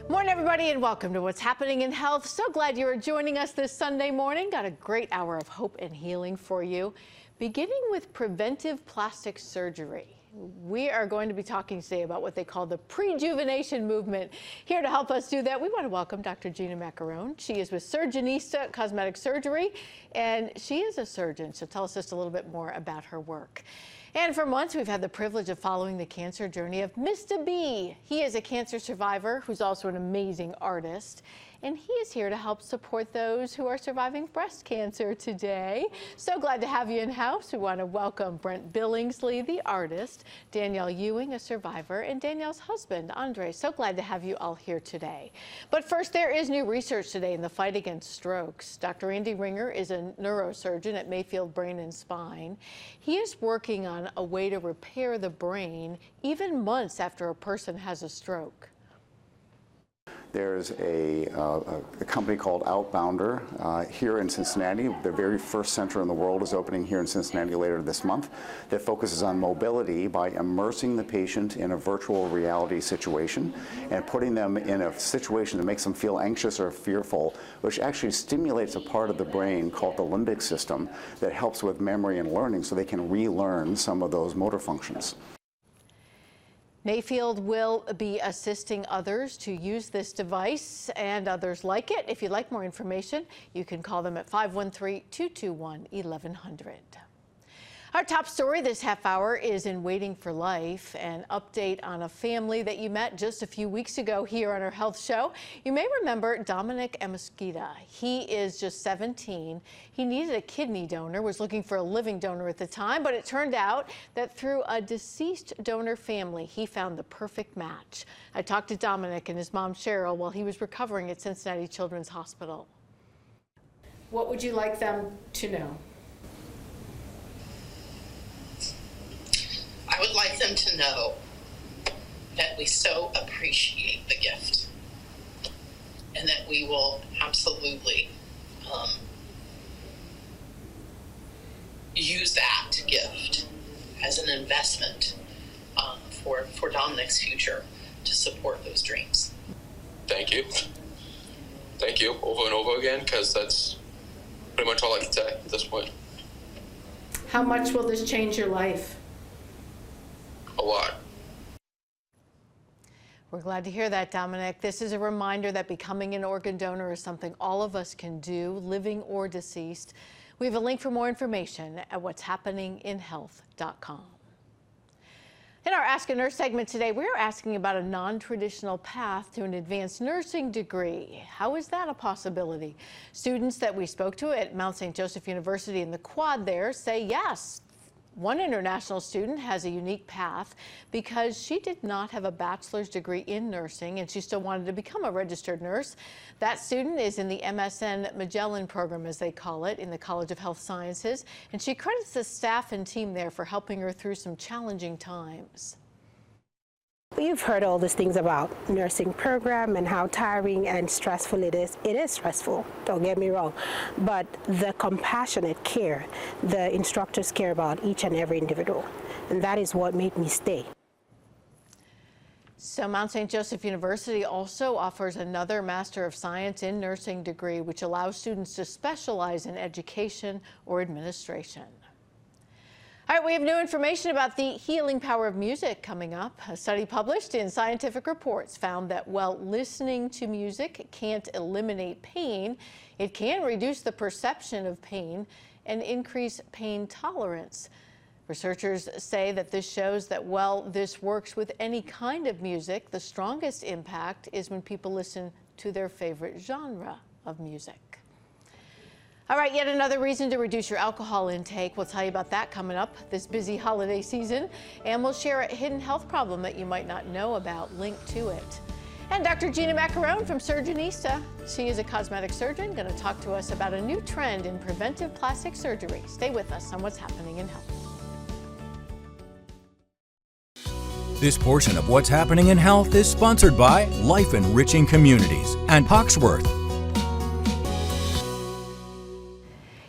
Morning, everybody, and welcome to What's Happening in Health. So glad you are joining us this Sunday morning. Got a great hour of hope and healing for you, beginning with preventive plastic surgery. We are going to be talking today about what they call the prejuvenation movement. Here to help us do that, we want to welcome Dr. Gina Macarone. She is with Surgeonista Cosmetic Surgery, and she is a surgeon. So tell us just a little bit more about her work. And for months, we've had the privilege of following the cancer journey of Mr. B. He is a cancer survivor who's also an amazing artist. And he is here to help support those who are surviving breast cancer today. So glad to have you in-house. We want to welcome Brent Billingsley, the artist, Danielle Ewing, a survivor, and Danielle's husband, Andre. So glad to have you all here today. But first, there is new research today in the fight against strokes. Dr. Andy Ringer is a neurosurgeon at Mayfield Brain and Spine. He is working on a way to repair the brain even months after a person has a stroke. There's a company called Outbounder here in Cincinnati. The very first center in the world is opening here in Cincinnati later this month that focuses on mobility by immersing the patient in a virtual reality situation and putting them in a situation that makes them feel anxious or fearful, which actually stimulates a part of the brain called the limbic system that helps with memory and learning so they can relearn some of those motor functions. Mayfield will be assisting others to use this device and others like it. If you'd like more information, you can call them at 513-221-1100. Our top story this half hour is in Waiting for Life, an update on a family that you met just a few weeks ago here on our health show. You may remember Dominic Amosquita. He is just 17. He needed a kidney donor, was looking for a living donor at the time, but it turned out that through a deceased donor family, he found the perfect match. I talked to Dominic and his mom Cheryl while he was recovering at Cincinnati Children's Hospital. What would you like them to know? I would like them to know that we so appreciate the gift and that we will absolutely use that gift as an investment for Dominic's future to support those dreams. Thank you. Thank you over and over again, because that's pretty much all I can say at this point. How much will this change your life? A lot. We're glad to hear that, Dominic. This is a reminder that becoming an organ donor is something all of us can do, living or deceased. We have a link for more information at what'shappeninginhealth.com. In our Ask a Nurse segment today, we're asking about a non-traditional path to an advanced nursing degree. How is that a possibility? Students that we spoke to at Mount St. Joseph University in the Quad there say yes. One international student has a unique path because she did not have a bachelor's degree in nursing and she still wanted to become a registered nurse. That student is in the MSN Magellan program, as they call it, in the College of Health Sciences, and she credits the staff and team there for helping her through some challenging times. You've heard all these things about nursing program and how tiring and stressful it is. It is stressful, don't get me wrong, but the compassionate care, the instructors care about each and every individual, and that is what made me stay. So Mount St. Joseph University also offers another Master of Science in Nursing degree, which allows students to specialize in education or administration. All right, we have new information about the healing power of music coming up. A study published in Scientific Reports found that while listening to music can't eliminate pain, it can reduce the perception of pain and increase pain tolerance. Researchers say that this shows that while this works with any kind of music, the strongest impact is when people listen to their favorite genre of music. All right, yet another reason to reduce your alcohol intake. We'll tell you about that coming up this busy holiday season, and we'll share a hidden health problem that you might not know about linked to it. And Dr. Gina Macarone from Surgeonista. She is a cosmetic surgeon, going to talk to us about a new trend in preventive plastic surgery. Stay with us on What's Happening in Health. This portion of What's Happening in Health is sponsored by Life Enriching Communities and Hawksworth.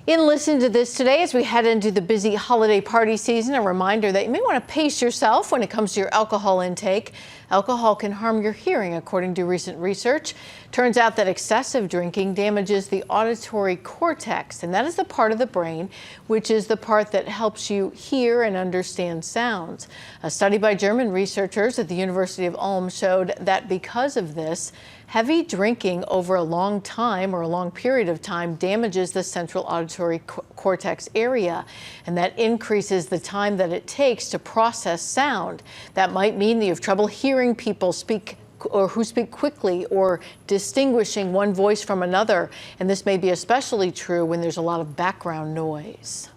And listen to this today as we head into the busy holiday party season. A reminder that you may want to pace yourself when it comes to your alcohol intake. Alcohol can harm your hearing, according to recent research. Turns out that excessive drinking damages the auditory cortex, and that is the part of the brain which is the part that helps you hear and understand sounds. A study by German researchers at the University of Ulm showed that because of this, heavy drinking over a long time or a long period of time damages the central auditory cortex area, and that increases the time that it takes to process sound. That might mean that you have trouble hearing people speak or who speak quickly or distinguishing one voice from another, and this may be especially true when there's a lot of background noise.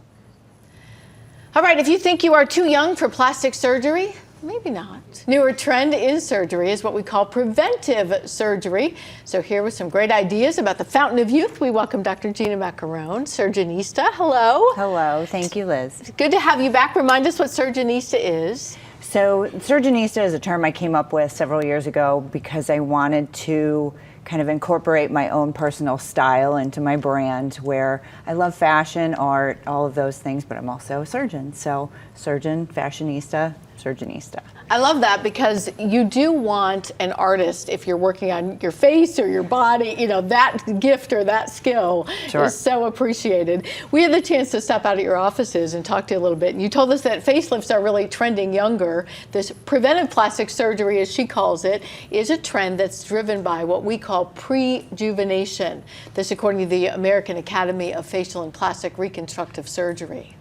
All right, if you think you are too young for plastic surgery, maybe not. Newer trend in surgery is what we call preventive surgery. So here with some great ideas about the fountain of youth, we welcome Dr. Gina Macarone, surgeonista. Hello. Hello. Thank you, Liz. It's good to have you back. Remind us what surgeonista is. So surgeonista is a term I came up with several years ago because I wanted to kind of incorporate my own personal style into my brand, where I love fashion, art, all of those things, but I'm also a surgeon. So surgeon, fashionista, surgeonista. I love that because you do want an artist, if you're working on your face or your body, you know, that gift or that skill is so appreciated. We had the chance to stop out at your offices and talk to you a little bit. And you told us that facelifts are really trending younger. This preventive plastic surgery, as she calls it, is a trend that's driven by what we call prejuvenation. This according to the American Academy of Facial and Plastic Reconstructive Surgery.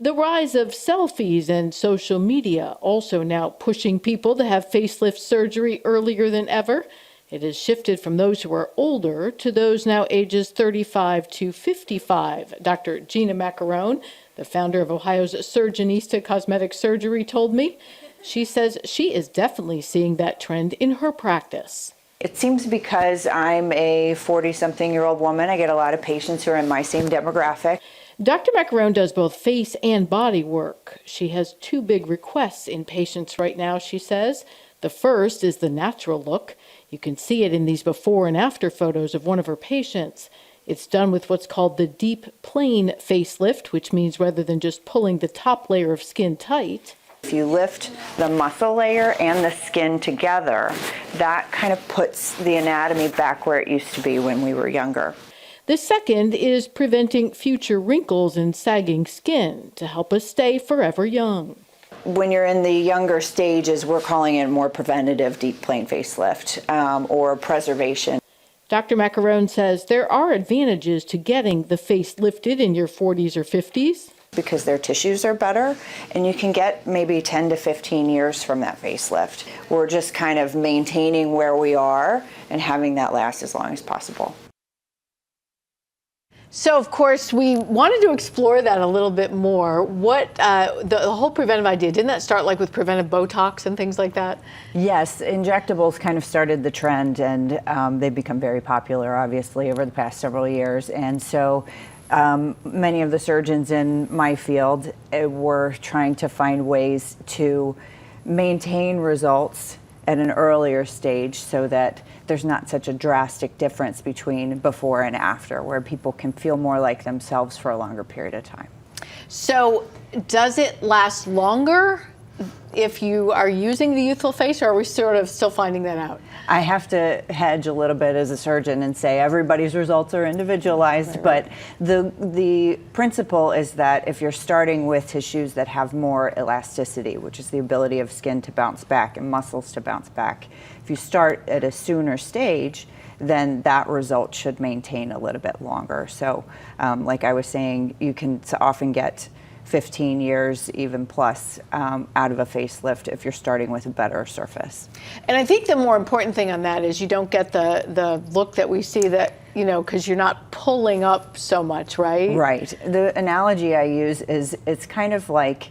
The rise of selfies and social media also now pushing people to have facelift surgery earlier than ever. It has shifted from those who are older to those now ages 35 to 55. Dr. Gina Macarone, the founder of Ohio's Surgeonista Cosmetic Surgery, told me. She says she is definitely seeing that trend in her practice. It seems because I'm a 40-something-year-old woman, I get a lot of patients who are in my same demographic. Dr. Macarone does both face and body work. She has two big requests in patients right now, she says. The first is the natural look. You can see it in these before and after photos of one of her patients. It's done with what's called the deep plane facelift, which means rather than just pulling the top layer of skin tight, if you lift the muscle layer and the skin together, that kind of puts the anatomy back where it used to be when we were younger. The second is preventing future wrinkles and sagging skin to help us stay forever young. When you're in the younger stages, we're calling it more preventative deep plane facelift or preservation. Dr. Macarone says there are advantages to getting the face lifted in your 40s or 50s. Because their tissues are better, and you can get maybe 10 to 15 years from that facelift. We're just kind of maintaining where we are and having that last as long as possible. So, of course, we wanted to explore that a little bit more. What the whole preventive idea, didn't that start like with preventive Botox and things like that? Yes, injectables kind of started the trend, and they've become very popular, obviously, over the past several years. And so many of the surgeons in my field were trying to find ways to maintain results at an earlier stage so that there's not such a drastic difference between before and after, where people can feel more like themselves for a longer period of time. So does it last longer if you are using the youthful face, or are we sort of still finding that out? I have to hedge a little bit as a surgeon and say everybody's results are individualized, but the principle is that if you're starting with tissues that have more elasticity, which is the ability of skin to bounce back and muscles to bounce back, if you start at a sooner stage, then that result should maintain a little bit longer. So like I was saying, you can often get 15 years even plus out of a facelift if you're starting with a better surface. And I think the more important thing on that is you don't get the look that we see that, you know, because you're not pulling up so much, right? Right. The analogy I use is it's kind of like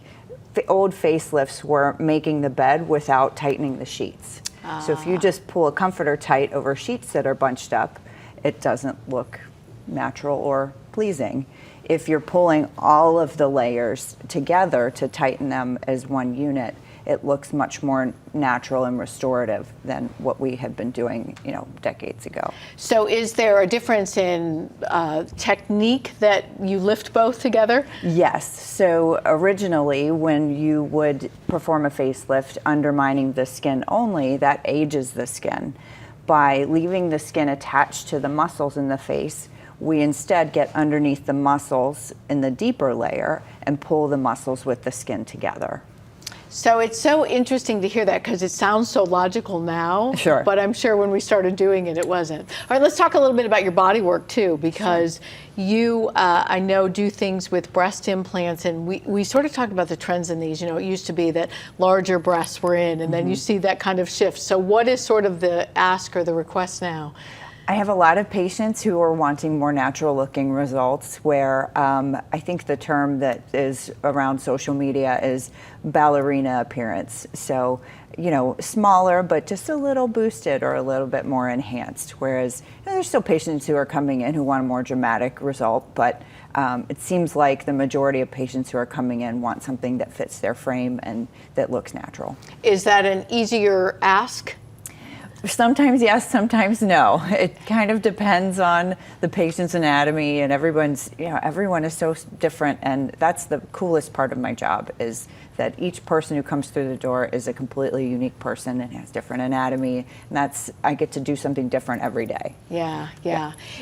the old facelifts were making the bed without tightening the sheets. So if you just pull a comforter tight over sheets that are bunched up, it doesn't look natural or pleasing. If you're pulling all of the layers together to tighten them as one unit, it looks much more natural and restorative than what we had been doing, decades ago. So is there a difference in technique that you lift both together? Yes. So originally, when you would perform a facelift undermining the skin only, that ages the skin. By leaving the skin attached to the muscles in the face, we instead get underneath the muscles in the deeper layer and pull the muscles with the skin together. So it's so interesting to hear that because it sounds so logical now. Sure. But I'm sure when we started doing it, it wasn't. All right, let's talk a little bit about your body work too, because you, I know, do things with breast implants, and we sort of talked about the trends in these. It used to be that larger breasts were in, and then you see that kind of shift. So what is sort of the ask or the request now? I have a lot of patients who are wanting more natural looking results where I think the term that is around social media is ballerina appearance. So, smaller, but just a little boosted or a little bit more enhanced. Whereas there's still patients who are coming in who want a more dramatic result, but it seems like the majority of patients who are coming in want something that fits their frame and that looks natural. Is that an easier ask? Sometimes yes, sometimes no. It kind of depends on the patient's anatomy, and everyone is so different, and that's the coolest part of my job, is that each person who comes through the door is a completely unique person and has different anatomy, and I get to do something different every day. Yeah.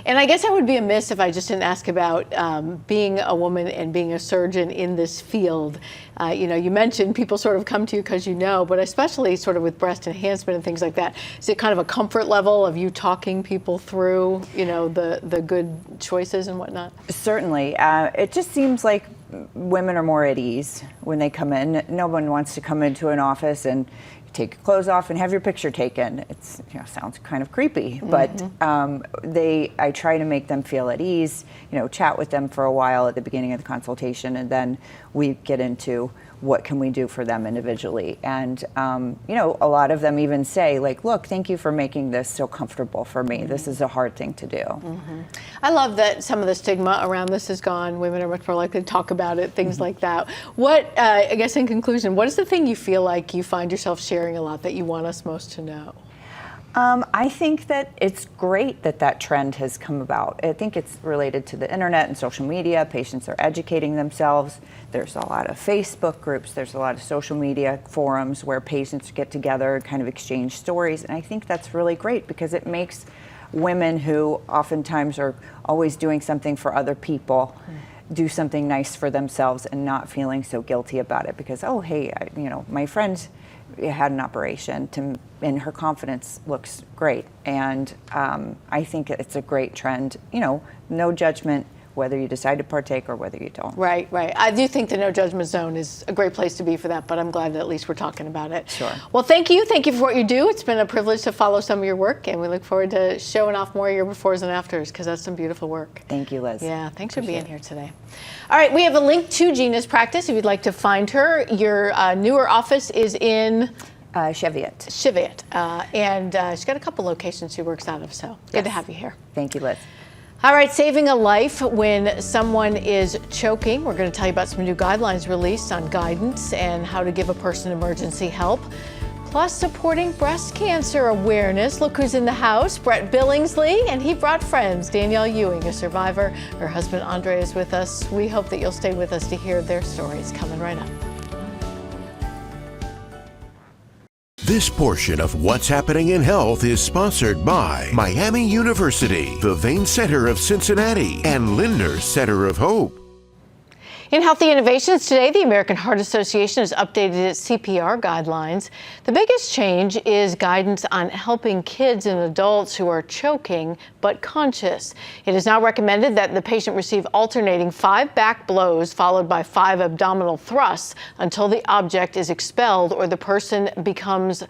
And I guess I would be amiss if I just didn't ask about being a woman and being a surgeon in this field. You mentioned people sort of come to you because but especially sort of with breast enhancement and things like that, is it kind of a comfort level of you talking people through, the good choices and whatnot? Certainly. It just seems like women are more at ease when they come in. No one wants to come into an office and take your clothes off and have your picture taken. It's sounds kind of creepy, but I try to make them feel at ease. Chat with them for a while at the beginning of the consultation, and then we get into what can we do for them individually. And a lot of them even say, like, look, thank you for making this so comfortable for me. This is a hard thing to do. I love that some of the stigma around this is gone. Women are much more likely to talk about it, things like that. What, I guess in conclusion, what is the thing you feel like you find yourself sharing a lot that you want us most to know? I think that it's great that trend has come about. I think it's related to the internet and social media. Patients are educating themselves. There's a lot of Facebook groups. There's a lot of social media forums where patients get together and kind of exchange stories. And I think that's really great because it makes women who oftentimes are always doing something for other people do something nice for themselves and not feeling so guilty about it because, oh, hey, my friend had an operation and her confidence looks great. And I think it's a great trend. No judgment whether you decide to partake or whether you don't. Right. I do think the no judgment zone is a great place to be for that, but I'm glad that at least we're talking about it. Sure. Well, thank you for what you do. It's been a privilege to follow some of your work, and we look forward to showing off more of your befores and afters because that's some beautiful work. Thank you, Liz. Yeah, thanks for being here today. All right, we have a link to Gina's practice if you'd like to find her. Your newer office is in Cheviot. And she's got a couple locations she works out of, so good to have you here. Thank you, Liz. All right, saving a life when someone is choking. We're going to tell you about some new guidelines released on guidance and how to give a person emergency help. Plus, supporting breast cancer awareness. Look who's in the house, Brett Billingsley, and he brought friends. Danielle Ewing, a survivor. Her husband, Andre, is with us. We hope that you'll stay with us to hear their stories. Coming right up. This portion of What's Happening in Health is sponsored by Miami University, the Vein Center of Cincinnati, and Lindner Center of Hope. In Healthy Innovations today, the American Heart Association has updated its CPR guidelines. The biggest change is guidance on helping kids and adults who are choking but conscious. It is now recommended that the patient receive alternating 5 back blows followed by 5 abdominal thrusts until the object is expelled or the person becomes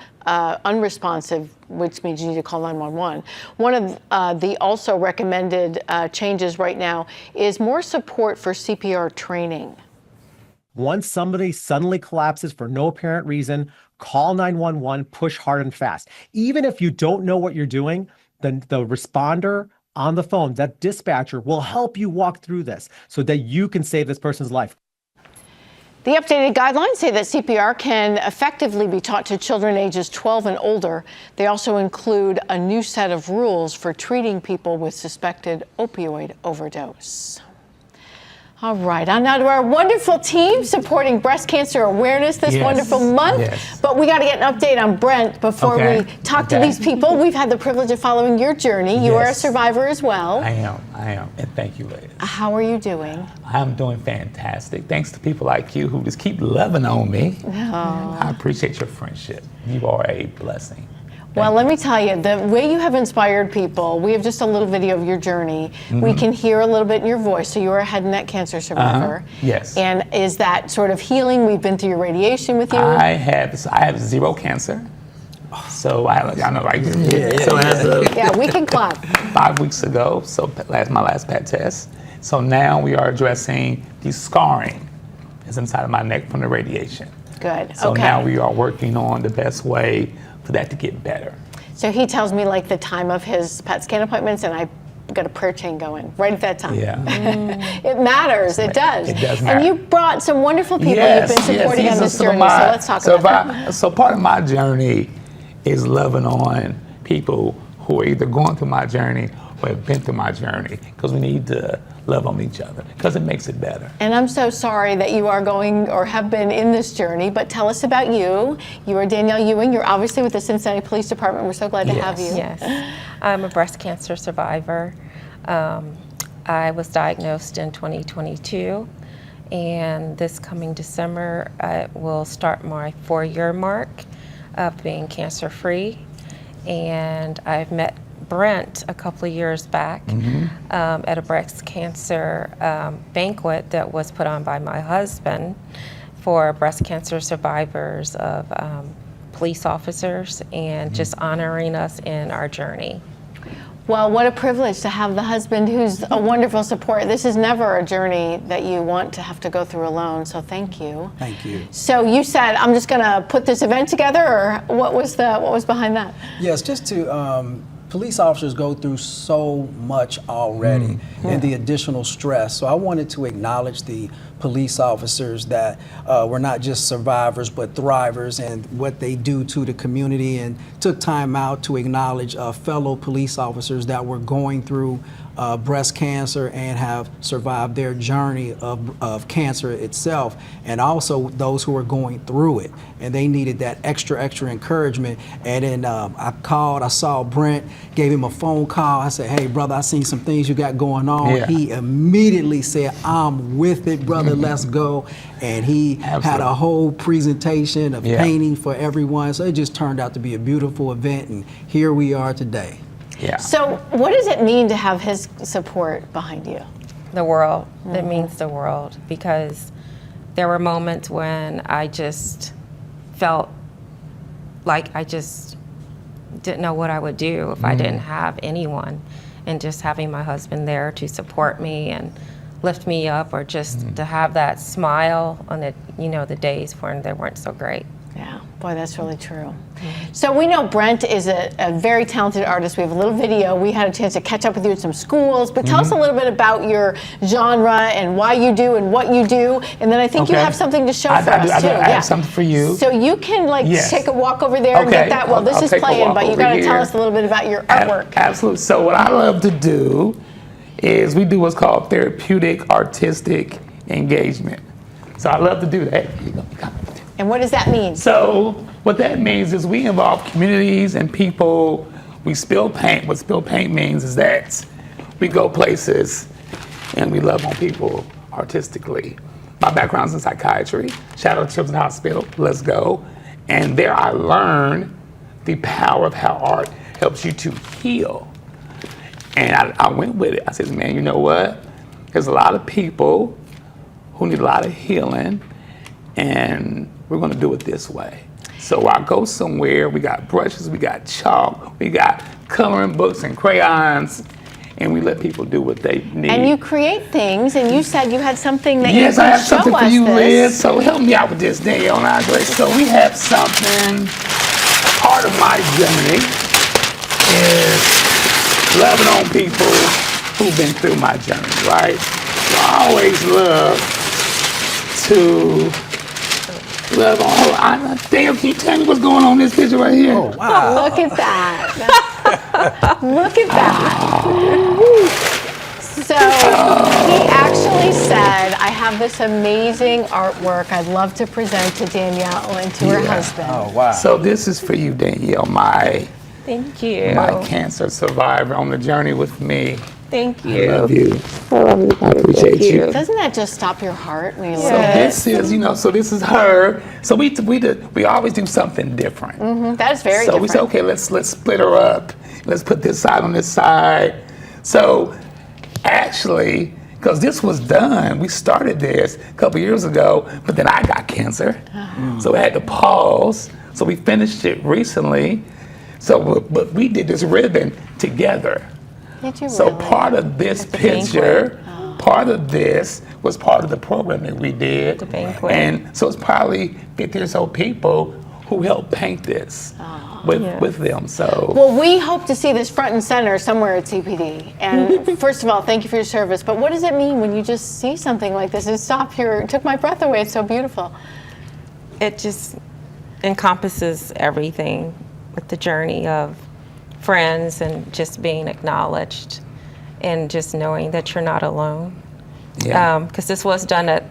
unresponsive, which means you need to call 911. One of the also recommended changes right now is more support for CPR training. Once somebody suddenly collapses for no apparent reason, call 911, push hard and fast. Even if you don't know what you're doing, then the responder on the phone, that dispatcher, will help you walk through this so that you can save this person's life. The updated guidelines say that CPR can effectively be taught to children ages 12 and older. They also include a new set of rules for treating people with suspected opioid overdose. All right, on now to our wonderful team supporting breast cancer awareness this wonderful month. Yes. But we got to get an update on Brent before we talk to these people. We've had the privilege of following your journey. You are a survivor as well. I am, and thank you, ladies. How are you doing? I'm doing fantastic. Thanks to people like you who just keep loving on me. Oh. I appreciate your friendship. You are a blessing. Well, let me tell you, the way you have inspired people, we have just a little video of your journey. We can hear a little bit in your voice. So you are a head and neck cancer survivor. Yes. And is that sort of healing? We've been through your radiation with you. I have zero cancer. So I know right here. So as of Yeah, we can clap. 5 weeks ago, so my last PET test. So now we are addressing the scarring that's inside of my neck from the radiation. Good. So okay. now we are working on the best way for that to get better. So he tells me like the time of his PET scan appointments, and I got a prayer chain going right at that time. Yeah. It matters. It does. It does matter. And you brought some wonderful people you've been supporting on this journey. So let's talk about that. So part of my journey is loving on people who are either going through my journey or have been through my journey, because we need to love on each other because it makes it better. And I'm so sorry that you are going or have been in this journey, but tell us about you. You are Danielle Ewing. You're obviously with the Cincinnati Police Department. We're so glad to have you. Yes, I'm a breast cancer survivor. I was diagnosed in 2022, and this coming December I will start my 4-year mark of being cancer-free. And I've met Brent a couple of years back at a breast cancer banquet that was put on by my husband for breast cancer survivors of police officers, and just honoring us in our journey. Well, what a privilege to have the husband who's a wonderful support. This is never a journey that you want to have to go through alone, so thank you. Thank you. So you said, I'm just going to put this event together, or what was behind that? Yes, just to police officers go through so much already and the additional stress. So I wanted to acknowledge the police officers that were not just survivors but thrivers, and what they do to the community, and took time out to acknowledge fellow police officers that were going through breast cancer and have survived their journey of cancer itself, and also those who are going through it, and they needed that extra encouragement. And then I saw Brent, gave him a phone call. I said, hey brother, I seen some things you got going on. Yeah. He immediately said, I'm with it, brother, let's go. And he had a whole presentation of painting for everyone. So it just turned out to be a beautiful event, and here we are today. Yeah. So what does it mean to have his support behind you? The world. It means the world, because there were moments when I just felt like I just didn't know what I would do if I didn't have anyone, and just having my husband there to support me and lift me up, or just to have that smile on the days when they weren't so great. Yeah, boy, that's really true. So we know Brent is a very talented artist. We have a little video. We had a chance to catch up with you at some schools, but tell us a little bit about your genre and why you do and what you do, and then I think you have something to show for us too. I have something for you. So you can take a walk over there and get that. Well, this is playing, but you got to tell us a little bit about your artwork. Absolutely. So what I love to do is we do what's called therapeutic artistic engagement. So I love to do that. Here you go. And what does that mean? So what that means is we involve communities and people. We spill paint. What spill paint means is that we go places and we love on people artistically. My background's in psychiatry. Shout out to Children's Hospital. Let's go. And there I learned the power of how art helps you to heal. And I went with it. I said, man, you know what? There's a lot of people who need a lot of healing, and we're gonna do it this way. So I go somewhere, we got brushes, we got chalk, we got coloring books and crayons, and we let people do what they need. And you create things, and you said you had something that you Yes, can I have show something for us you, this. Liz. So help me out with this, Danielle and Andre. So we have something, part of my journey is loving on people who've been through my journey, right? So I always love to Love on. Damn, can you tell me what's going on in this picture right here? Oh, wow. Look at that. Look at that. So he actually said, I have this amazing artwork I'd love to present to Danielle and to her husband. Oh, wow. So this is for you, Danielle, my Thank you. cancer survivor on the journey with me. Thank you. I love you. I appreciate you. Doesn't that just stop your heart when you look So at it? this is, so this is her. So we always do something different. That is very So different. we said, okay, let's split her up. Let's put this side on this side. So actually, because this was done, we started this a couple years ago, but then I got cancer. So we had to pause. So we finished it recently. So, but we did this ribbon together. Did you So really? part of this At the picture, part of this was part of the program that we did. The banquet. And so it's probably 50 or so people who helped paint this with them. So Well, we hope to see this front and center somewhere at CPD. And first of all, thank you for your service. But what does it mean when you just see something like this? It took my breath away. It's so beautiful. It just encompasses everything with the journey of friends and just being acknowledged and just knowing that you're not alone. yeah. Because this was done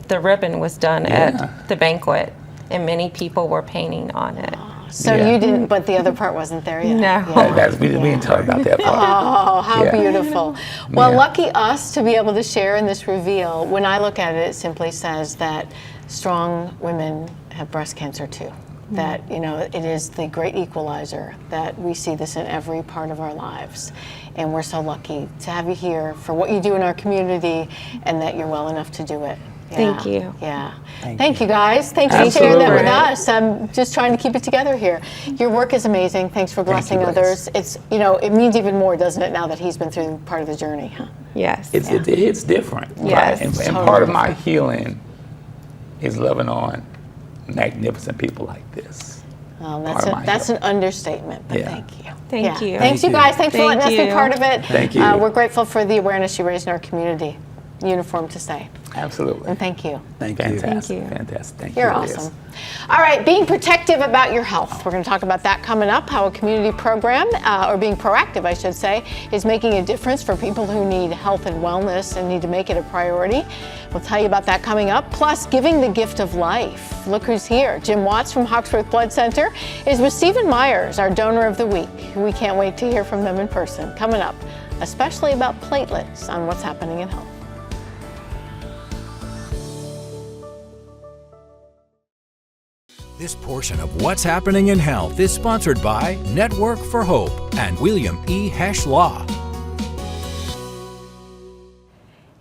the ribbon was done at the banquet, and many people were painting on it. So Yeah. you didn't, but the other part wasn't there yet. No. we didn't talk about that part. Oh, how Yeah. beautiful. Well, Yeah. lucky us to be able to share in this reveal. When I look at it, it simply says that strong women have breast cancer too. That, it is the great equalizer, that we see this in every part of our lives. And we're so lucky to have you here for what you do in our community and that you're well enough to do it. Yeah. Thank you. Yeah. Thank you guys. Thanks for sharing that with us. I'm just trying to keep it together here. Your work is amazing. Thanks for blessing you, others. It's, it means even more, doesn't it, now that he's been through part of the journey, huh? Yes. It hits different. Yes, Right? And totally part of my healing is loving on magnificent people like this. Well, Part of my that's an healing. understatement, but Yeah. thank you. Thank you. Thanks, you guys. Thanks for letting us be Thank part you. of it. Thank you. We're grateful for the awareness you raise in our community. Uniform to say. Absolutely. And thank you. Thank you. Fantastic. Thank you. Fantastic. Thank You're you. awesome. All right, being protective about your health. We're going to talk about that coming up, how a community program, or being proactive, I should say, is making a difference for people who need health and wellness and need to make it a priority. We'll tell you about that coming up. Plus, giving the gift of life. Look who's here. Jim Watts from Hawksworth Blood Center is with Stephen Myers, our donor of the week. We can't wait to hear from them in person. Coming up, especially about platelets on what's happening in health. This portion of What's Happening in Health is sponsored by Network for Hope and William E. Hesch Law.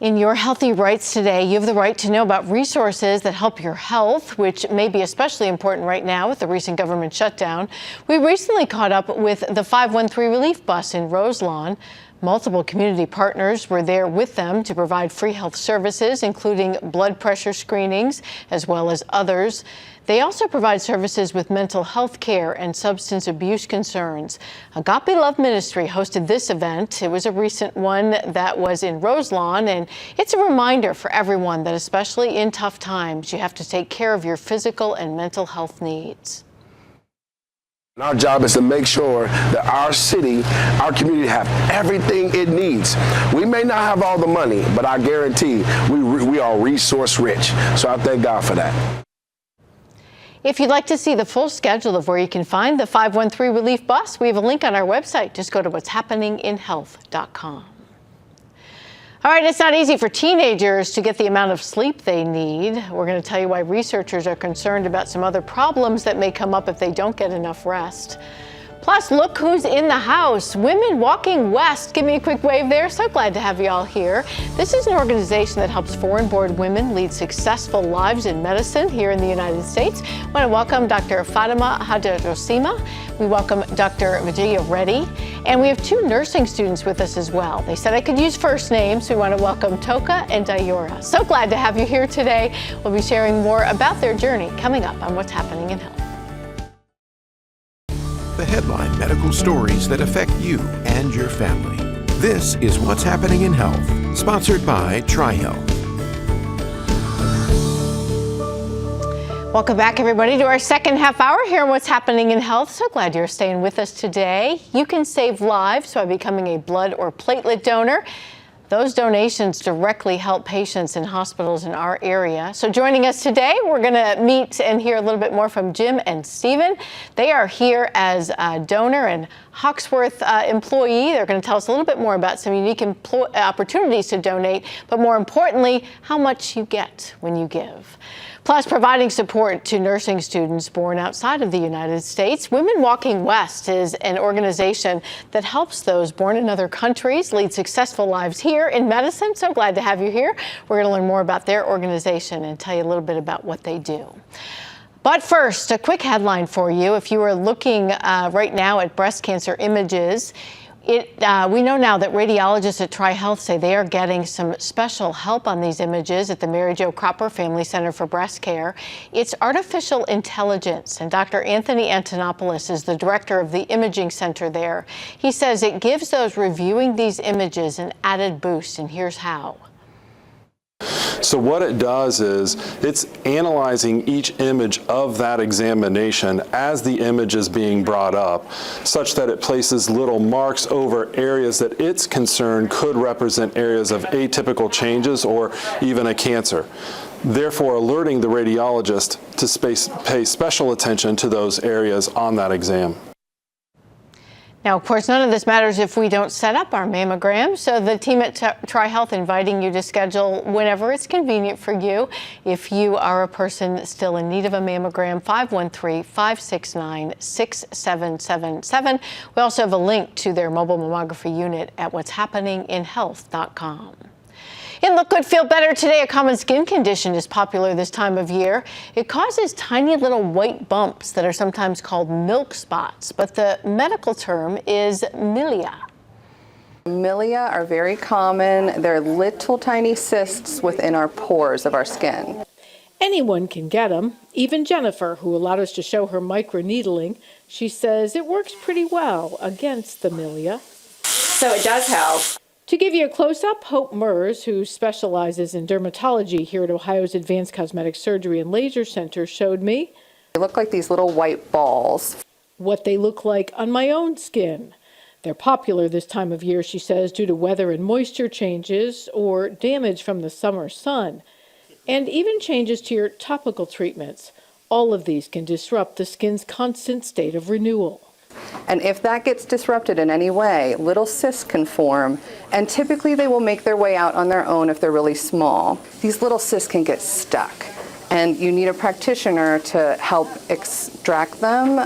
In your Healthy Rights today, you have the right to know about resources that help your health, which may be especially important right now with the recent government shutdown. We recently caught up with the 513 relief bus in Roselawn. Multiple community partners were there with them to provide free health services, including blood pressure screenings, as well as others. They also provide services with mental health care and substance abuse concerns. Agape Love Ministry hosted this event. It was a recent one that was in Roselawn, and it's a reminder for everyone that especially in tough times, you have to take care of your physical and mental health needs. Our job is to make sure that our city, our community have everything it needs. We may not have all the money, but I guarantee we are resource rich. So I thank God for that. If you'd like to see the full schedule of where you can find the 513 Relief Bus, we have a link on our website. Just go to what'shappeninginhealth.com. All right, it's not easy for teenagers to get the amount of sleep they need. We're going to tell you why researchers are concerned about some other problems that may come up if they don't get enough rest. Plus, look who's in the house. Women Walking West. Give me a quick wave there. So glad to have you all here. This is an organization that helps foreign-born women lead successful lives in medicine here in the United States. I want to welcome Dr. Fatima Hajarosima. We welcome Dr. Vijaya Reddy. And we have two nursing students with us as well. They said I could use first names. We want to welcome Toka and Dayora. So glad to have you here today. We'll be sharing more about their journey coming up on What's Happening in Health. The headline medical stories that affect you and your family. This is What's Happening in Health, sponsored by TriHealth. Welcome back, everybody, to our second half hour here on What's Happening in Health. So glad you're staying with us today. You can save lives by becoming a blood or platelet donor. Those donations directly help patients in hospitals in our area. So joining us today, we're going to meet and hear a little bit more from Jim and Stephen. They are here as a donor and Hawksworth employee. They're going to tell us a little bit more about some unique opportunities to donate, but more importantly, how much you get when you give. Plus, providing support to nursing students born outside of the United States. Women Walking West is an organization that helps those born in other countries lead successful lives here in medicine. So glad to have you here. We're going to learn more about their organization and tell you a little bit about what they do. But first, a quick headline for you. If you are looking right now at breast cancer images, we know now that radiologists at TriHealth say they are getting some special help on these images at the Mary Jo Cropper Family Center for Breast Care. It's artificial intelligence, and Dr. Anthony Antonopoulos is the director of the imaging center there. He says it gives those reviewing these images an added boost, and here's how. So what it does is it's analyzing each image of that examination as the image is being brought up, such that it places little marks over areas that it's concerned could represent areas of atypical changes or even a cancer, therefore alerting the radiologist to pay special attention to those areas on that exam. Now, of course, none of this matters if we don't set up our mammogram. So the team at TriHealth inviting you to schedule whenever it's convenient for you. If you are a person still in need of a mammogram, 513-569-6777. We also have a link to their mobile mammography unit at what'shappeninginhealth.com. In Look Good, Feel Better today, a common skin condition is popular this time of year. It causes tiny little white bumps that are sometimes called milk spots, but the medical term is milia. Milia are very common. They're little tiny cysts within our pores of our skin. Anyone can get them, even Jennifer, who allowed us to show her microneedling. She says it works pretty well against the milia. So it does help. To give you a close-up, Hope Mers, who specializes in dermatology here at Ohio's Advanced Cosmetic Surgery and Laser Center, showed me. They look like these little white balls. What they look like on my own skin. They're popular this time of year, she says, due to weather and moisture changes or damage from the summer sun, and even changes to your topical treatments. All of these can disrupt the skin's constant state of renewal. And if that gets disrupted in any way, little cysts can form, and typically they will make their way out on their own if they're really small. These little cysts can get stuck, and you need a practitioner to help extract them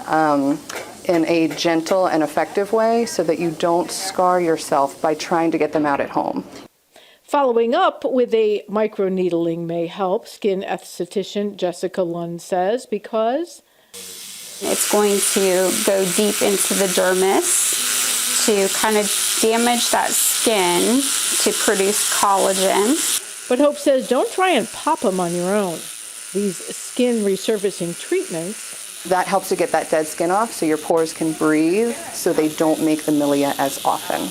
in a gentle and effective way so that you don't scar yourself by trying to get them out at home. Following up with a microneedling may help, skin esthetician Jessica Lund says, because it's going to go deep into the dermis to kind of damage that skin to produce collagen. But Hope says don't try and pop them on your own. These skin resurfacing treatments, that helps to get that dead skin off so your pores can breathe so they don't make the milia as often.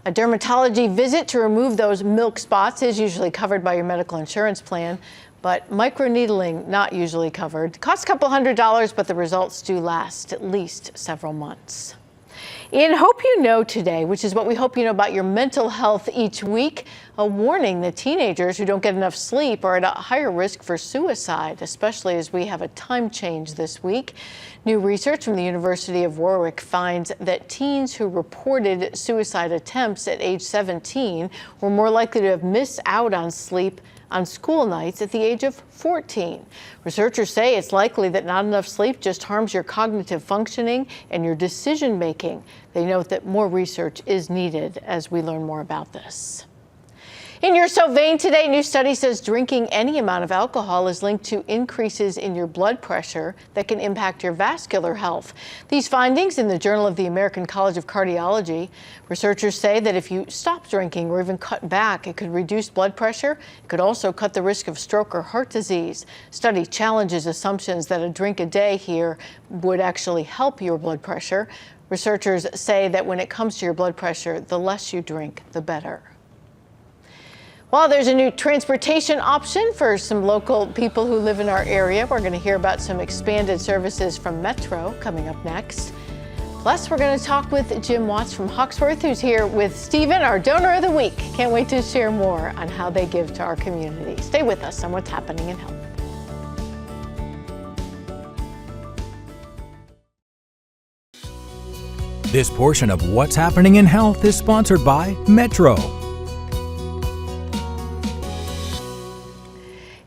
A dermatology visit to remove those milk spots is usually covered by your medical insurance plan, but microneedling not usually covered. Costs a couple $100s, but the results do last at least several months. In Hope You Know today, which is what we hope you know about your mental health each week, a warning that teenagers who don't get enough sleep are at a higher risk for suicide, especially as we have a time change this week. New research from the University of Warwick finds that teens who reported suicide attempts at age 17 were more likely to have missed out on sleep on school nights at the age of 14. Researchers say it's likely that not enough sleep just harms your cognitive functioning and your decision making. They note that more research is needed as we learn more about this. In You're So Vain today, new study says drinking any amount of alcohol is linked to increases in your blood pressure that can impact your vascular health. These findings in the Journal of the American College of Cardiology. Researchers say that if you stop drinking or even cut back, it could reduce blood pressure. It could also cut the risk of stroke or heart disease. Study challenges assumptions that a drink a day here would actually help your blood pressure. Researchers say that when it comes to your blood pressure, the less you drink, the better. Well, there's a new transportation option for some local people who live in our area. We're going to hear about some expanded services from Metro coming up next. Plus, we're going to talk with Jim Watts from Hawksworth, who's here with Stephen, our donor of the week. Can't wait to share more on how they give to our community. Stay with us on what's happening in health. This portion of What's Happening in Health is sponsored by Metro.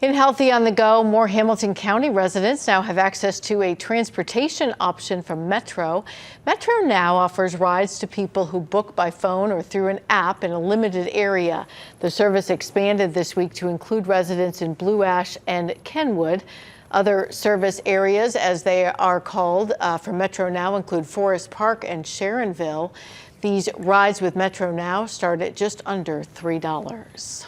In Healthy on the Go, more Hamilton County residents now have access to a transportation option from Metro. Metro now offers rides to people who book by phone or through an app in a limited area. The service expanded this week to include residents in Blue Ash and Kenwood. Other service areas, as they are called, for Metro Now include Forest Park and Sharonville. These rides with Metro Now start at just under $3.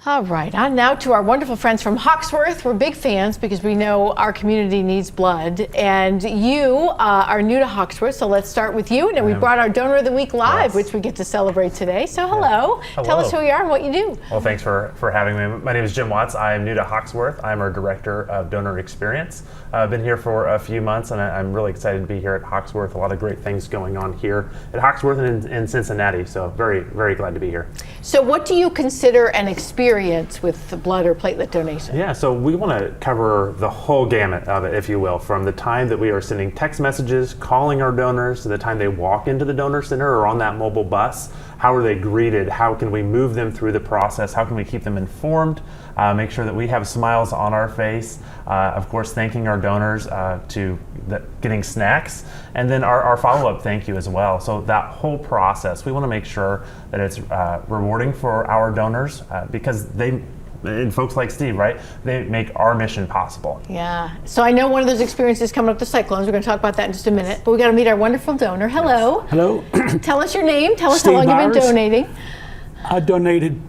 All right, on now to our wonderful friends from Hawksworth. We're big fans because we know our community needs blood. And you are new to Hawksworth, so let's start with you. And then we brought our Donor of the Week live, which we get to celebrate today. So hello. Tell us who you are and what you do. Well, thanks for having me. My name is Jim Watts. I'm new to Hawksworth. I'm our Director of Donor Experience. I've been here for a few months, and I'm really excited to be here at Hawksworth. A lot of great things going on here at Hawksworth and in Cincinnati, so very, very glad to be here. So what do you consider an experience with the blood or platelet donation? Yeah, so we want to cover the whole gamut of it, if you will, from the time that we are sending text messages, calling our donors, to the time they walk into the donor center or on that mobile bus. How are they greeted? How can we move them through the process? How can we keep them informed? Make sure that we have smiles on our face. Of course, thanking our donors getting snacks, and then our follow-up thank you as well. So that whole process, we want to make sure that it's rewarding for our donors because they, and folks like Steve, right? They make our mission possible. Yeah. So I know one of those experiences coming up, the cyclones. We're going to talk about that in just a minute. But we got to meet our wonderful donor. Hello. Yes. Hello. Tell us your name. Tell us Steve how long you've been donating.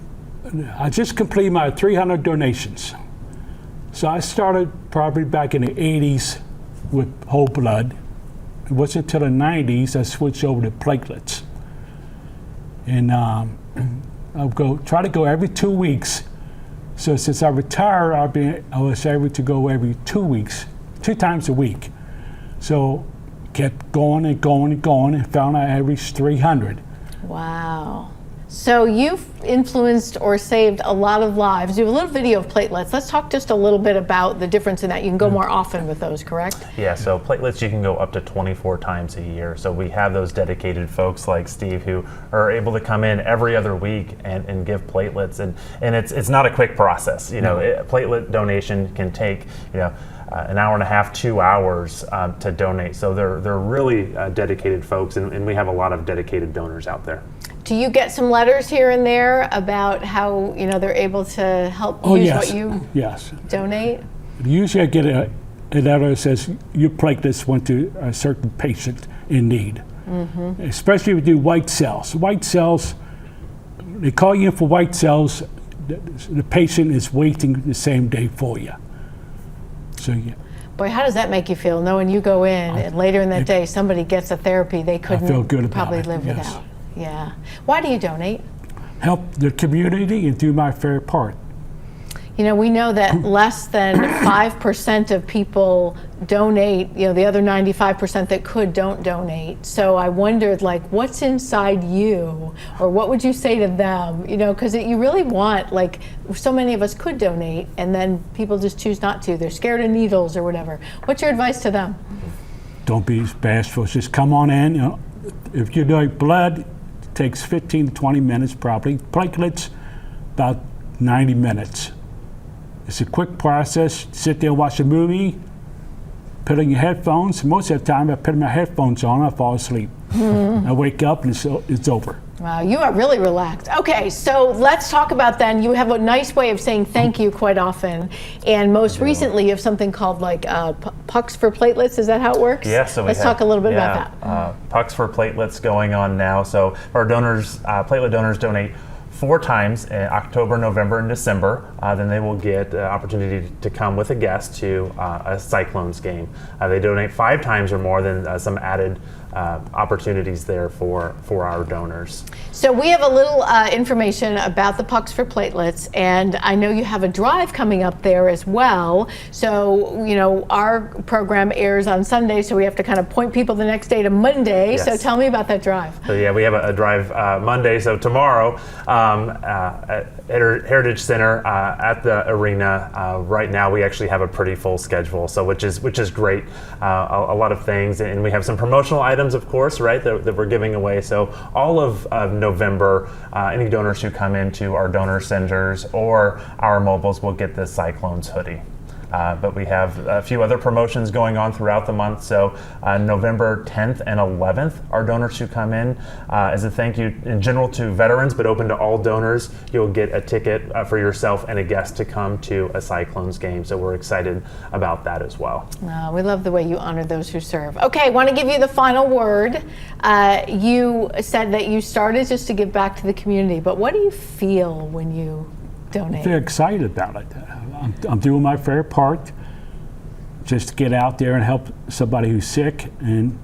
I just completed my 300 donations. So I started probably back in the 80s with whole blood. It wasn't until the 90s I switched over to platelets. And I'll try to go every 2 weeks. So since I retired, I was able to go every 2 weeks, 2 times a week. So kept going and going and going and found I averaged 300. Wow. So you've influenced or saved a lot of lives. You have a little video of platelets. Let's talk just a little bit about the difference in that. You can go more often with those, correct? Yeah, so platelets you can go up to 24 times a year. So we have those dedicated folks like Steve who are able to come in every other week and give platelets. And it's not a quick process. You know, platelet donation can take, an hour and a half, 2 hours to donate. So they're really dedicated folks, and we have a lot of dedicated donors out there. Do you get some letters here and there about how they're able to help use what you donate? Usually I get a letter that says your platelets went to a certain patient in need. Mm-hmm. Especially if we do white cells. White cells, they call you in for white cells, the patient is waiting the same day for you. So yeah. Boy, how does that make you feel, knowing you go in and later in that day somebody gets a therapy they couldn't probably live without? Yeah. Why do you donate? Help the community and do my fair part. We know that less than 5% of people donate, the other 95% that could don't donate. So I wondered, what's inside you, or what would you say to them? Because you really want, so many of us could donate and then people just choose not to. They're scared of needles or whatever. What's your advice to them? Don't be bashful. Just come on in. If you donate blood, takes 15 to 20 minutes probably. Platelets, about 90 minutes. It's a quick process. Sit there, watch a movie, put on your headphones. Most of the time I put my headphones on, I fall asleep. I wake up and it's over. Wow, you are really relaxed. Okay, so let's talk about then. You have a nice way of saying thank you quite often. And most recently you have something called Pucks for Platelets. Is that how it works? Yeah, so let's talk a little bit about that. Pucks for Platelets going on now. So our donors, platelet donors donate 4 times in October, November, and December. Then they will get the opportunity to come with a guest to a Cyclones game. They donate 5 times or more, than some added opportunities there for our donors. So we have a little information about the Pucks for Platelets, and I know you have a drive coming up there as well. So, you know, our program airs on Sunday, so we have to kind of point people the next day to Monday. Yes. So tell me about that drive. So yeah, we have a drive Monday, so tomorrow at Heritage Center at the arena. Right now we actually have a pretty full schedule, so which is great. A lot of things, and we have some promotional items, of course, right, that we're giving away. So all of November, any donors who come into our donor centers or our mobiles will get this Cyclones hoodie. But we have a few other promotions going on throughout the month. So November 10th and 11th, our donors who come in, as a thank you in general to veterans, but open to all donors, you'll get a ticket for yourself and a guest to come to a Cyclones game. So we're excited about that as well. We love the way you honor those who serve. Okay, want to give you the final word. You said that you started just to give back to the community, but what do you feel when you donate? I feel excited about it. I'm doing my fair part just to get out there and help somebody who's sick and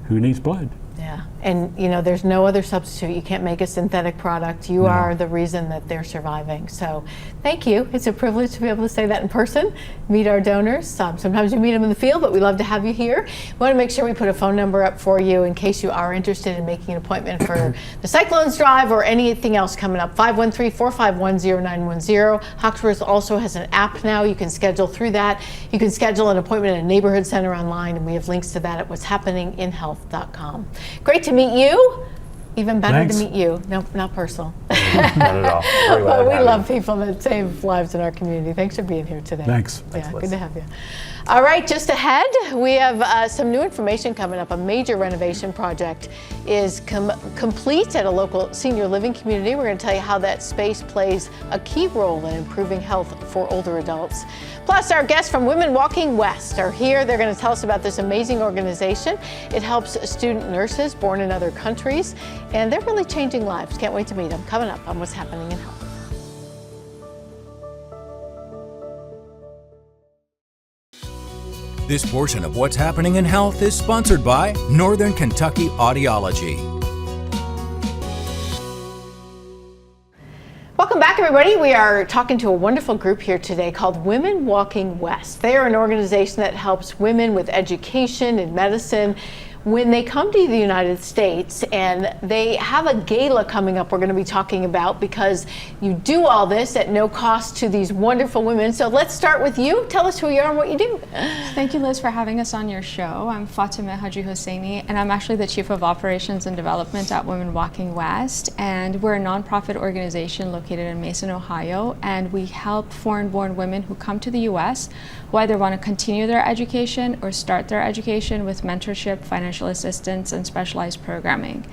who needs blood. Yeah, and you know, there's no other substitute. You can't make a synthetic product. You are the reason that they're surviving. So thank you. It's a privilege to be able to say that in person, meet our donors. Sometimes we meet them in the field, but we love to have you here. We want to make sure we put a phone number up for you in case you are interested in making an appointment for the Cyclones Drive or anything else coming up. 513-451-0910. Hawkesbury also has an app now. You can schedule through that. You can schedule an appointment at a neighborhood center online, and we have links to that at what'shappeninginhealth.com. Great to meet you. Even better Thanks. to meet you. No, not personal. Not at all. But we love people that save lives in our community. Thanks for being here today. Thanks. Yeah, good to have you. All right, just ahead, we have some new information coming up. A major renovation project is complete at a local senior living community. We're going to tell you how that space plays a key role in improving health for older adults. Plus, our guests from Women Walking West are here. They're going to tell us about this amazing organization. It helps student nurses born in other countries, and they're really changing lives. Can't wait to meet them. Coming up on What's Happening in Health. This portion of What's Happening in Health is sponsored by Northern Kentucky Audiology. Welcome back, everybody. We are talking to a wonderful group here today called Women Walking West. They are an organization that helps women with education and medicine when they come to the United States, and they have a gala coming up we're going to be talking about because you do all this at no cost to these wonderful women. So let's start with you. Tell us who you are and what you do. Thank you, Liz, for having us on your show. I'm Fatima Haji Hosseini, and I'm actually the Chief of Operations and Development at Women Walking West, and we're a nonprofit organization located in Mason, Ohio, and we help foreign-born women who come to the U.S. who either want to continue their education or start their education with mentorship, financial assistance, and specialized programming.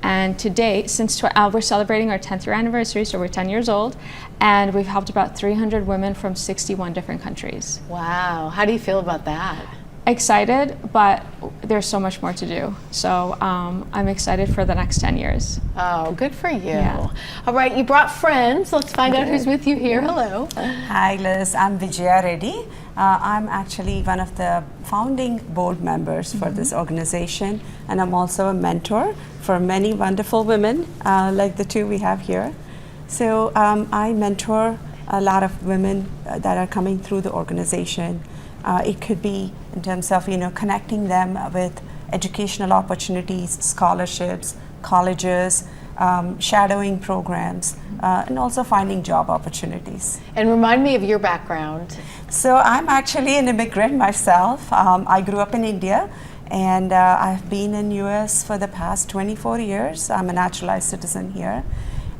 And to date, since we're celebrating our 10th year anniversary, so we're 10 years old, and we've helped about 300 women from 61 different countries. Wow, how do you feel about that? Excited, but there's so much more to do. So I'm excited for the next 10 years. Oh, good for you. Yeah. All right, you brought friends. Let's find out who's with you here. Hello. Hi, Liz. I'm Vijaya Reddy. I'm actually one of the founding board members for this organization, and I'm also a mentor for many wonderful women like the two we have here. So I mentor a lot of women that are coming through the organization. It could be in terms of, connecting them with educational opportunities, scholarships, colleges, shadowing programs, and also finding job opportunities. And remind me of your background. So I'm actually an immigrant myself. I grew up in India, and I've been in US for the past 24 years. I'm a naturalized citizen here,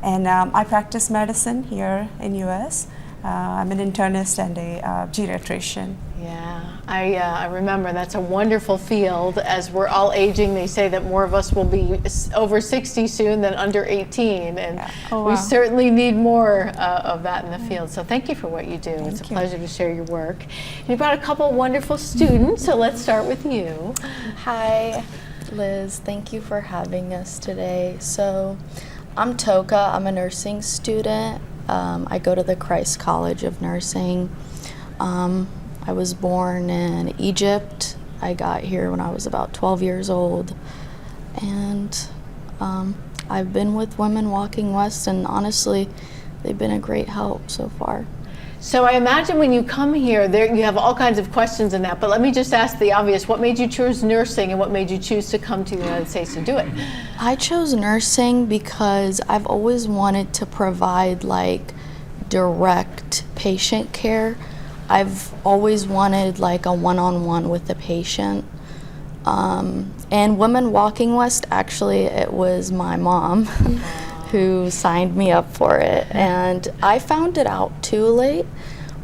and I practice medicine here in US. I'm an internist and a geriatrician. Yeah, I remember that's a wonderful field. As we're all aging, they say that more of us will be over 60 soon than under 18, and we certainly need more of that in the field. So thank you for what you do. It's a pleasure to share your work. And you brought a couple wonderful students, so let's start with you. Hi, Liz. Thank you for having us today. So I'm Toka. I'm a nursing student. I go to the Christ College of Nursing. I was born in Egypt. I got here when I was about 12 years old. And I've been with Women Walking West, and honestly, they've been a great help so far. So I imagine when you come here, you have all kinds of questions in that, but let me just ask the obvious. What made you choose nursing, and what made you choose to come to the United States and do it? I chose nursing because I've always wanted to provide like direct patient care. I've always wanted like a one-on-one with the patient. And Women Walking West, actually, it was my mom who signed me up for it. And I found it out too late,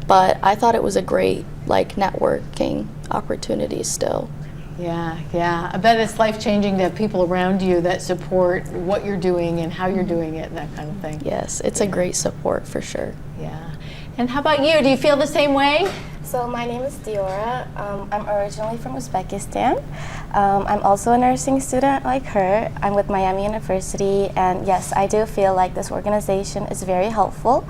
but I thought it was a great like networking opportunity still. Yeah. I bet it's life-changing to have people around you that support what you're doing and how you're doing it and that kind of thing. Yes, it's a great support for sure. Yeah. And how about you? Do you feel the same way? So my name is Diora. I'm originally from Uzbekistan. I'm also a nursing student like her. I'm with Miami University, and yes, I do feel like this organization is very helpful.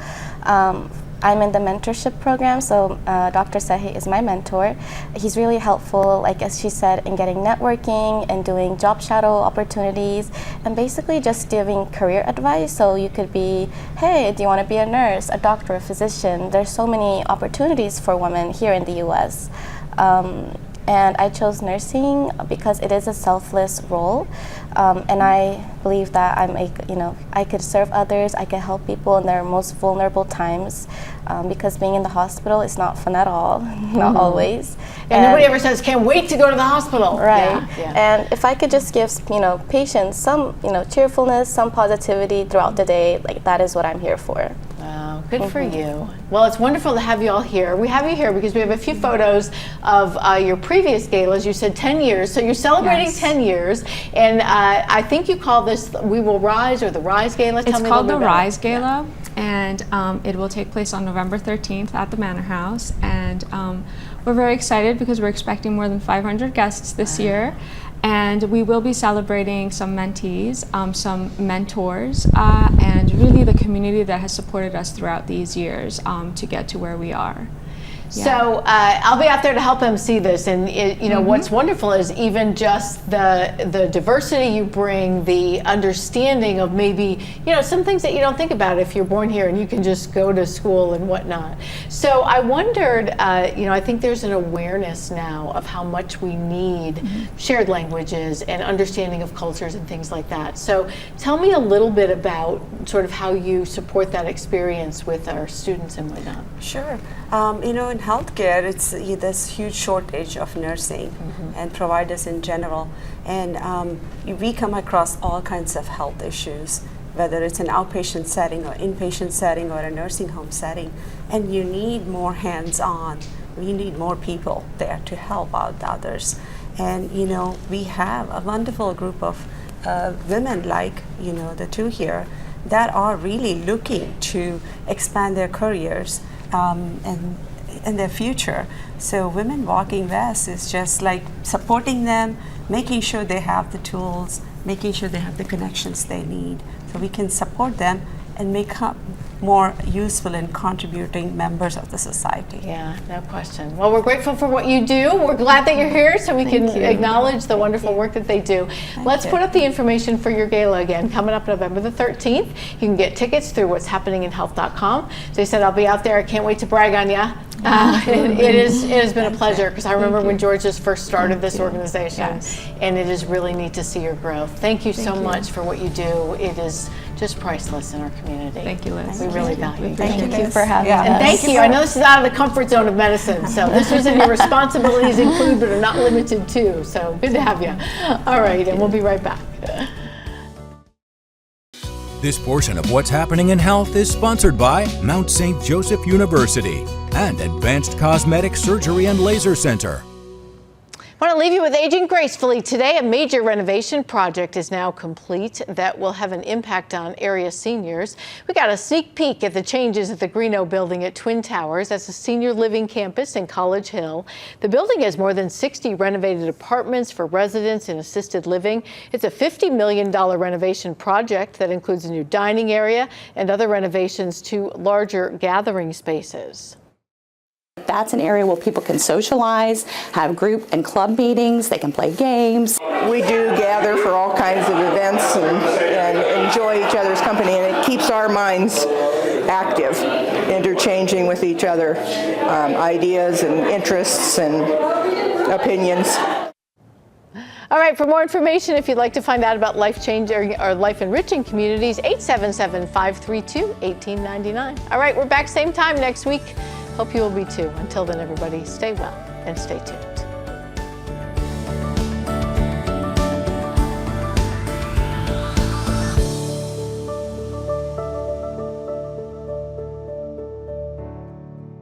I'm in the mentorship program, so Dr. Sehi is my mentor. He's really helpful, like as she said, in getting networking and doing job shadow opportunities, and basically just giving career advice. So you could be, hey, do you want to be a nurse, a doctor, a physician? There's so many opportunities for women here in the U.S. And I chose nursing because it is a selfless role, and I believe that I could serve others, I could help people in their most vulnerable times, because being in the hospital is not fun at all, not always. And nobody ever says, can't wait to go to the hospital. Right. Yeah. And if I could just give patients some cheerfulness, some positivity throughout the day, like that is what I'm here for. Wow, good for you. Well, it's wonderful to have you all here. We have you here because we have a few photos of your previous galas. You said 10 years, so you're celebrating 10 years. And I think you call this We Will Rise or the Rise Gala. It's called the Rise Gala, and it will take place on November 13th at the Manor House. And we're very excited because we're expecting more than 500 guests this year. And we will be celebrating some mentees, some mentors, and really the community that has supported us throughout these years to get to where we are. So I'll be out there to help them see this, and what's wonderful is even just the diversity you bring, the understanding of maybe some things that you don't think about if you're born here and you can just go to school and whatnot. So I wondered, I think there's an awareness now of how much we need shared languages and understanding of cultures and things like that. So tell me a little bit about sort of how you support that experience with our students and whatnot. Sure. In healthcare, it's this huge shortage of nursing and providers in general, and we come across all kinds of health issues, whether it's an outpatient setting or inpatient setting or a nursing home setting, and you need more hands-on. We need more people there to help out others, and we have a wonderful group of women like the two here that are really looking to expand their careers and in their future. So Women Walking West is just like supporting them, making sure they have the tools, making sure they have the connections they need, so we can support them and make more useful and contributing members of the society. Yeah, no question. Well, we're grateful for what you do. We're glad that you're here so we can acknowledge the wonderful work that they do. Let's put up the information for your gala again, coming up November the 13th. You can get tickets through what'shappeninginhealth.com. So I said, I'll be out there. I can't wait to brag on you. It has been a pleasure, because I remember when George just first started this organization, and it is really neat to see your growth. Thank you so much for what you do. It is just priceless in our community. Thank you, Liz. We really value it. Thank you for having us. And thank you. I know this is out of the comfort zone of medicine, so this was in your responsibilities include, but are not limited to. So good to have you. All right, and we'll be right back. This portion of What's Happening in Health is sponsored by Mount St. Joseph University and Advanced Cosmetic Surgery and Laser Center. Want to leave you with aging gracefully today. A major renovation project is now complete that will have an impact on area seniors. We got a sneak peek at the changes at the Greeno building at Twin Towers. That's a senior living campus in College Hill. The building has more than 60 renovated apartments for residents in assisted living. It's a $50 million renovation project that includes a new dining area and other renovations to larger gathering spaces. That's an area where people can socialize, have group and club meetings, they can play games. We do gather for all kinds of events and enjoy each other's company, and it keeps our minds active, interchanging with each other ideas and interests and opinions. All right, for more information, if you'd like to find out about life-changing or life-enriching communities, 877-532-1899. All right, we're back same time next week. Hope you will be too. Until then, everybody, stay well and stay tuned.